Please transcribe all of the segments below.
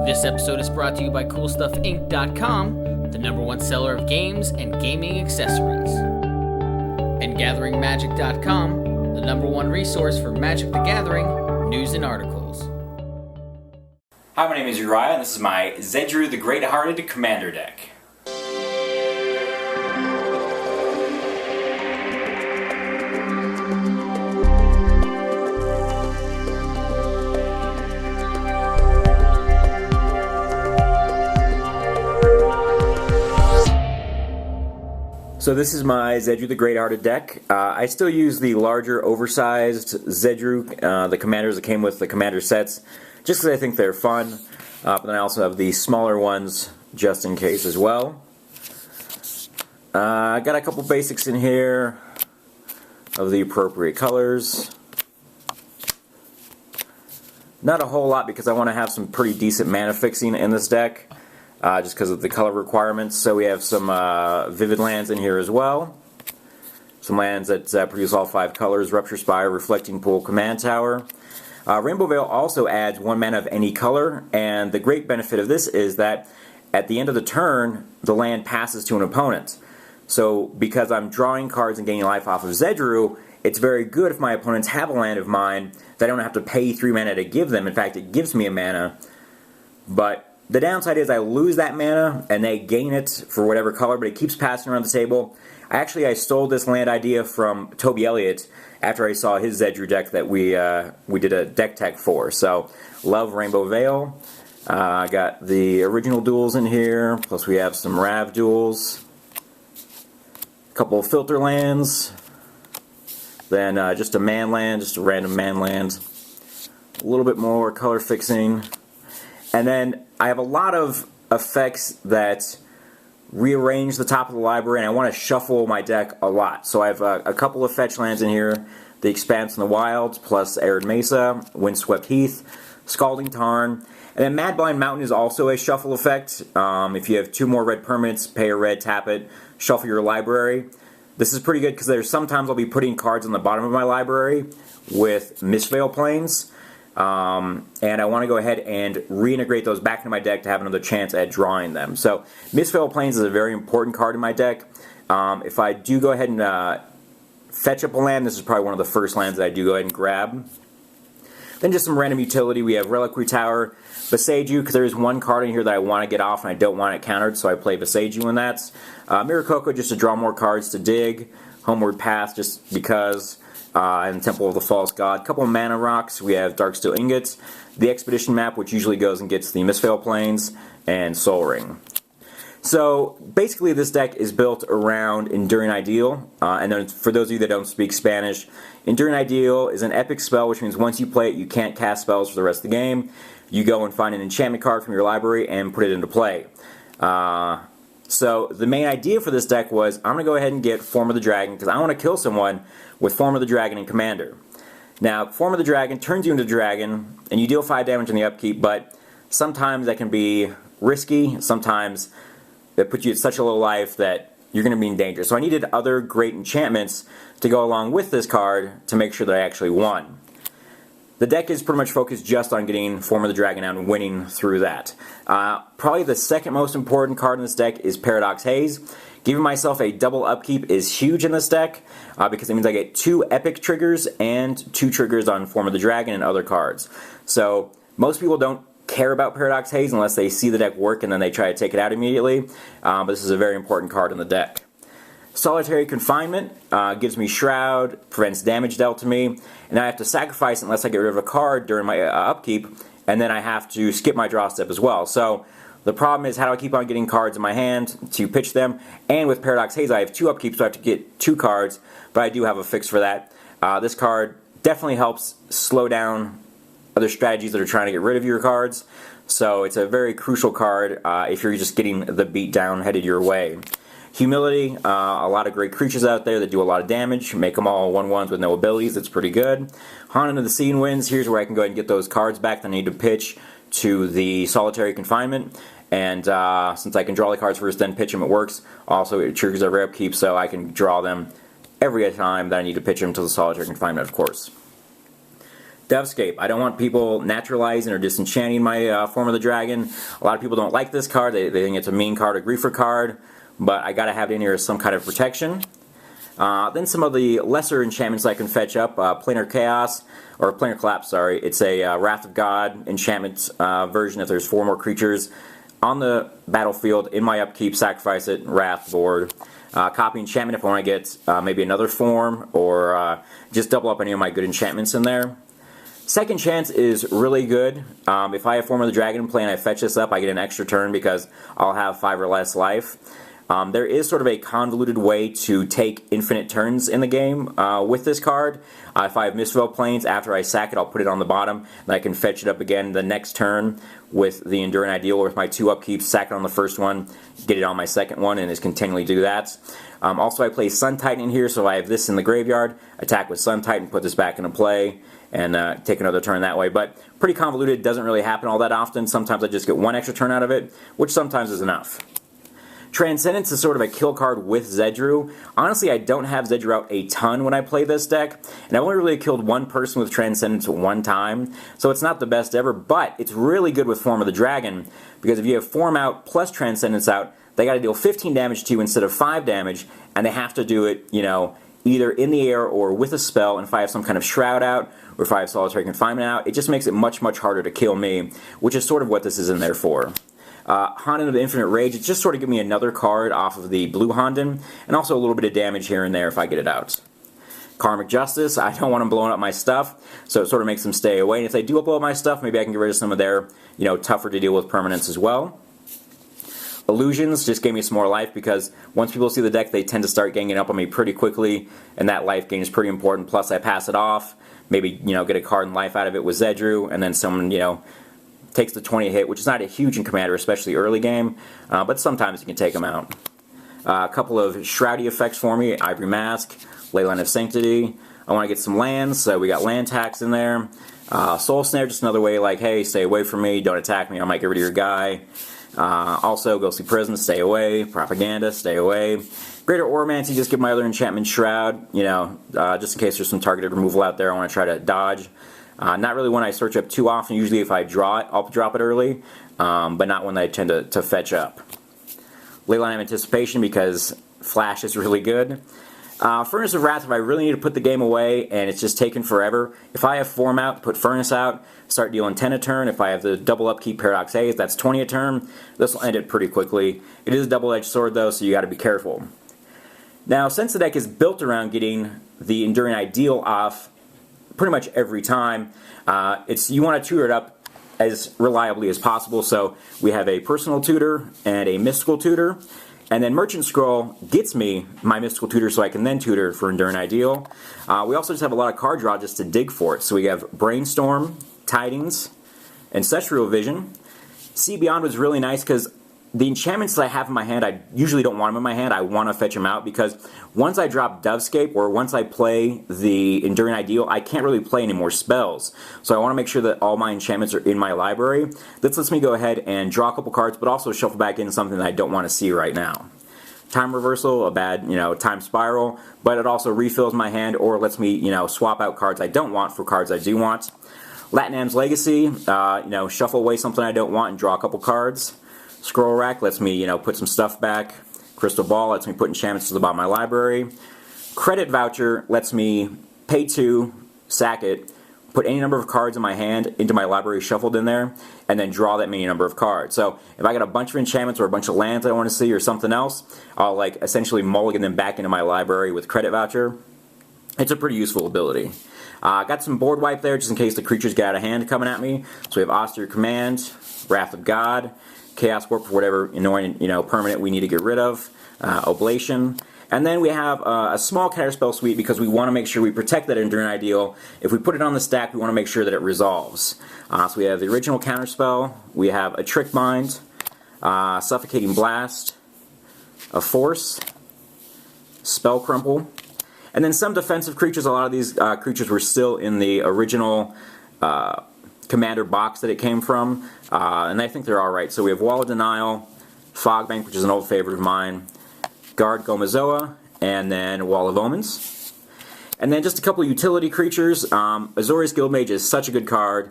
This episode is brought to you by CoolStuffInc.com, the #1 seller of games and gaming accessories. And GatheringMagic.com, the #1 resource for Magic the Gathering news and articles. Hi, my name is Uriah, and this is my Zedruu the Greathearted Commander deck. So this is my Zedruu the Greathearted deck. I still use the larger, oversized Zedruu, the commanders that came with the commander sets, just because I think they're fun. But then I also have the smaller ones, just in case as well. I got a couple basics in here of the appropriate colors. Not a whole lot because I want to have some pretty decent mana fixing in this deck. Just because of the color requirements. So we have some vivid lands in here as well. Some lands that produce all 5 colors: Rupture Spire, Reflecting Pool, Command Tower. Rainbow Vale also adds 1 mana of any color, and the great benefit of this is that at the end of the turn, the land passes to an opponent. So because I'm drawing cards and gaining life off of Zedruu, it's very good if my opponents have a land of mine that I don't have to pay 3 mana to give them. In fact, it gives me a mana. But the downside is I lose that mana, and they gain it for whatever color, but it keeps passing around the table. I stole this land idea from Toby Elliott after I saw his Zedruu deck that we did a deck tech for. So, love Rainbow Vale. I got the original duels in here, plus we have some Rav duels. A couple of filter lands. Then just a man land, just a random man land. A little bit more color fixing. And then I have a lot of effects that rearrange the top of the library, and I want to shuffle my deck a lot. So I have a couple of fetch lands in here: the Expanse in the Wilds, plus Arid Mesa, Windswept Heath, Scalding Tarn. And then Madblind Mountain is also a shuffle effect. If you have 2 more red permanents, pay a red, tap it, shuffle your library. This is pretty good because there's sometimes I'll be putting cards on the bottom of my library with Mistveil Plains. And I want to go ahead and reintegrate those back into my deck to have another chance at drawing them. So Mistveil Plains is a very important card in my deck. If I do go ahead and fetch up a land, this is probably one of the first lands that I do go ahead and grab. Then just some random utility. We have Reliquary Tower, Boseiju, because there is 1 card in here that I want to get off and I don't want it countered, so I play Boseiju in that. Mikokoro, just to draw more cards to dig. Homeward Path, just because. And Temple of the False God. A couple of mana rocks. We have Darksteel Ingot, the Expedition map, which usually goes and gets the Mistveil Plains, and Soul Ring. So basically this deck is built around Enduring Ideal, and then for those of you that don't speak Spanish, Enduring Ideal is an epic spell, which means once you play it, you can't cast spells for the rest of the game. You go and find an enchantment card from your library and put it into play. So the main idea for this deck was I'm going to go ahead and get Form of the Dragon because I want to kill someone with Form of the Dragon and Commander. Now, Form of the Dragon turns you into a dragon, and you deal 5 damage in the upkeep, but sometimes that can be risky. Sometimes it puts you at such a low life that you're going to be in danger. So I needed other great enchantments to go along with this card to make sure that I actually won. The deck is pretty much focused just on getting Form of the Dragon out and winning through that. Probably the second most important card in this deck is Paradox Haze. Giving myself a double upkeep is huge in this deck because it means I get 2 epic triggers and 2 triggers on Form of the Dragon and other cards. So most people don't care about Paradox Haze unless they see the deck work and then they try to take it out immediately. But this is a very important card in the deck. Solitary Confinement gives me Shroud, prevents damage dealt to me, and I have to sacrifice unless I get rid of a card during my upkeep, and then I have to skip my draw step as well. So the problem is, how do I keep on getting cards in my hand to pitch them? And with Paradox Haze, I have 2 upkeeps, so I have to get 2 cards, but I do have a fix for that. This card definitely helps slow down other strategies that are trying to get rid of your cards, so it's a very crucial card if you're just getting the beat down headed your way. Humility, a lot of great creatures out there that do a lot of damage. Make them all 1/1s with no abilities. It's pretty good. Haunted of the Sea and Winds, here's where I can go ahead and get those cards back that I need to pitch to the Solitary Confinement. And since I can draw the cards first, then pitch them, it works. Also, it triggers every upkeep, so I can draw them every time that I need to pitch them to the Solitary Confinement, of course. Devscape. I don't want people naturalizing or disenchanting my Form of the Dragon. A lot of people don't like this card. They think it's a mean card, a griefer card, but I gotta have it in here as some kind of protection. Then some of the lesser enchantments I can fetch up. Planar Chaos, or Planar Collapse, sorry. It's a Wrath of God enchantment version. If there's 4 more creatures on the battlefield, in my upkeep, sacrifice it, Wrath, board. Copy enchantment if I want to get maybe another form, or just double up any of my good enchantments in there. Second Chance is really good. If I have Form of the Dragon in play and I fetch this up, I get an extra turn because I'll have 5 or less life. There is sort of a convoluted way to take infinite turns in the game with this card. If I have Mistveil Plains, after I sack it, I'll put it on the bottom, and I can fetch it up again the next turn with the Enduring Ideal, or with my 2 upkeeps, sack it on the first one, get it on my second one, and just continually do that. Also, I play Sun Titan in here, so I have this in the graveyard, attack with Sun Titan, put this back into play, and take another turn that way. But pretty convoluted, doesn't really happen all that often. Sometimes I just get 1 extra turn out of it, which sometimes is enough. Transcendence is sort of a kill card with Zedruu. Honestly, I don't have Zedruu out a ton when I play this deck, and I've only really killed 1 person with Transcendence 1 time, so it's not the best ever, but it's really good with Form of the Dragon, because if you have Form out plus Transcendence out, they gotta deal 15 damage to you instead of 5 damage, and they have to do it, you know, either in the air or with a spell, and if I have some kind of Shroud out, or if I have Solitary Confinement out, it just makes it much, much harder to kill me, which is sort of what this is in there for. Honden of the Infinite Rage, it just sort of gives me another card off of the blue Honden, and also a little bit of damage here and there if I get it out. Karmic Justice, I don't want them blowing up my stuff, so it sort of makes them stay away, and if they do blow up my stuff, maybe I can get rid of some of their, you know, tougher to deal with permanents as well. Illusions just gave me some more life, because once people see the deck, they tend to start ganging up on me pretty quickly, and that life gain is pretty important, plus I pass it off, maybe, you know, get a card and life out of it with Zedruu, and then someone, you know, takes the 20 hit, which is not a huge in Commander, especially early game, but sometimes you can take them out. A couple of shroudy effects for me, Ivory Mask, Leyline of Sanctity. I want to get some lands, so we got land tax in there. Soul Snare, just another way like, hey, stay away from me, don't attack me, I might get rid of your guy. Also, Ghostly Prison, stay away. Propaganda, stay away. Greater Oromancy, just give my other enchantment Shroud, you know, just in case there's some targeted removal out there I want to try to dodge. Not really when I search up too often. Usually if I draw it, I'll drop it early, but not when I tend to fetch up. Leyline of Anticipation, because Flash is really good. Furnace of Wrath, if I really need to put the game away and it's just taking forever, if I have Form out, put Furnace out, start dealing 10 a turn. If I have the double upkeep Paradox Haze, that's 20 a turn. This will end it pretty quickly. It is a double-edged sword though, so you got to be careful. Now, since the deck is built around getting the Enduring Ideal off pretty much every time, you want to tutor it up as reliably as possible. So we have a Personal Tutor and a Mystical Tutor, and then Merchant Scroll gets me my Mystical Tutor so I can then tutor for Enduring Ideal. We also just have a lot of card draw just to dig for it. So we have Brainstorm, Tidings, Ancestral Vision. See Beyond was really nice because the enchantments that I have in my hand, I usually don't want them in my hand. I want to fetch them out because once I drop Dovescape, or once I play the Enduring Ideal, I can't really play any more spells. So I want to make sure that all my enchantments are in my library. This lets me go ahead and draw a couple cards, but also shuffle back in something that I don't want to see right now. Time Reversal, a bad, you know, Time Spiral, but it also refills my hand or lets me, you know, swap out cards I don't want for cards I do want. Latinam's Legacy, you know, shuffle away something I don't want and draw a couple cards. Scroll Rack lets me, you know, put some stuff back. Crystal Ball lets me put enchantments to the bottom of my library. Credit Voucher lets me pay 2, sack it, put any number of cards in my hand into my library shuffled in there, and then draw that many number of cards. So if I got a bunch of enchantments or a bunch of lands I want to see or something else, I'll like essentially mulligan them back into my library with Credit Voucher. It's a pretty useful ability. Got some board wipe there just in case the creatures get out of hand coming at me. So we have Austere Command, Wrath of God, Chaos Warp for whatever annoying, you know, permanent we need to get rid of, Oblation, and then we have a small counterspell suite because we want to make sure we protect that Enduring Ideal. If we put it on the stack, we want to make sure that it resolves. So we have the original counterspell, we have a Trick Mind, Suffocating Blast, a Force, Spell Crumple, and then some defensive creatures. A lot of these creatures were still in the original Commander box that it came from, and I think they're alright. So we have Wall of Denial, Fogbank, which is an old favorite of mine, Guard Gomazoa, and then Wall of Omens. And then just a couple utility creatures. Azorius Guildmage is such a good card.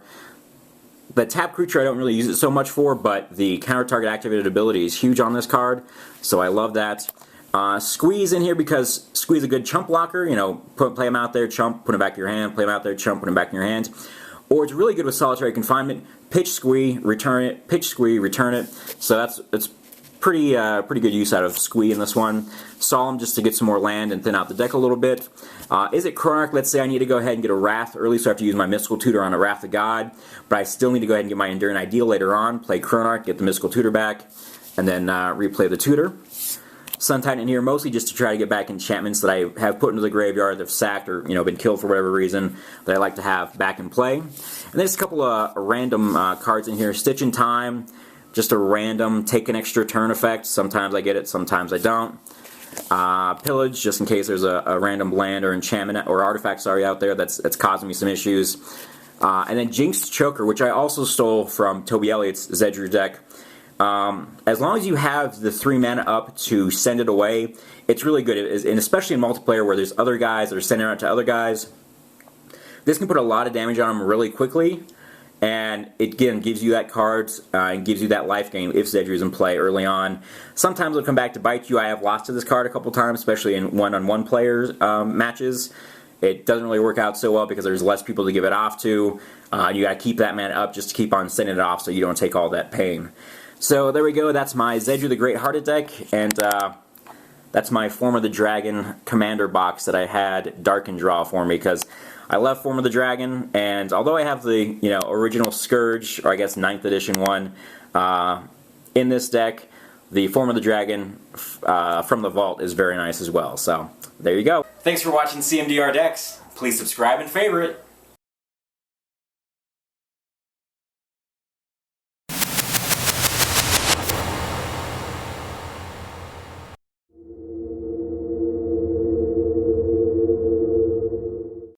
The tap creature I don't really use it so much for, but the counter target activated ability is huge on this card, so I love that. Squeeze in here because Squeeze is a good chump blocker. You know, play him out there, chump, put him back in your hand, play him out there, chump, put him back in your hand. Or it's really good with Solitary Confinement. Pitch Squee, return it, pitch Squee, return it. So it's pretty good use out of Squee in this one. Solemn just to get some more land and thin out the deck a little bit. Is it Chronarch? Let's say I need to go ahead and get a Wrath early, so I have to use my Mystical Tutor on a Wrath of God, but I still need to go ahead and get my Enduring Ideal later on, play Chronarch, get the Mystical Tutor back, and then replay the Tutor. Sun Titan in here mostly just to try to get back enchantments that I have put into the graveyard that have sacked or been killed for whatever reason that I like to have back in play. And then just a couple of random cards in here. Stitch in Time, just a random take an extra turn effect. Sometimes I get it, sometimes I don't. Pillage, just in case there's a random land or enchantment or artifact out there that's causing me some issues. And then Jinxed Choker, which I also stole from Toby Elliott's Zedruu deck. As long as you have the 3 mana up to send it away, it's really good. And especially in multiplayer where there's other guys that are sending it out to other guys, this can put a lot of damage on them really quickly. And it, again, gives you that card and gives you that life gain if Zedruu is in play early on. Sometimes it'll come back to bite you. I have lost to this card a couple times, especially in one-on-one players matches. It doesn't really work out so well because there's less people to give it off to. You got to keep that mana up just to keep on sending it off so you don't take all that pain. So there we go, that's my Zedruu the Greathearted deck, and that's my Form of the Dragon commander box that I had Darken draw for me, because I love Form of the Dragon, and although I have the original Scourge, or I guess 9th edition one, in this deck, the Form of the Dragon from the Vault is very nice as well. So there you go. Thanks for watching CMDR Decks. Please subscribe and favorite.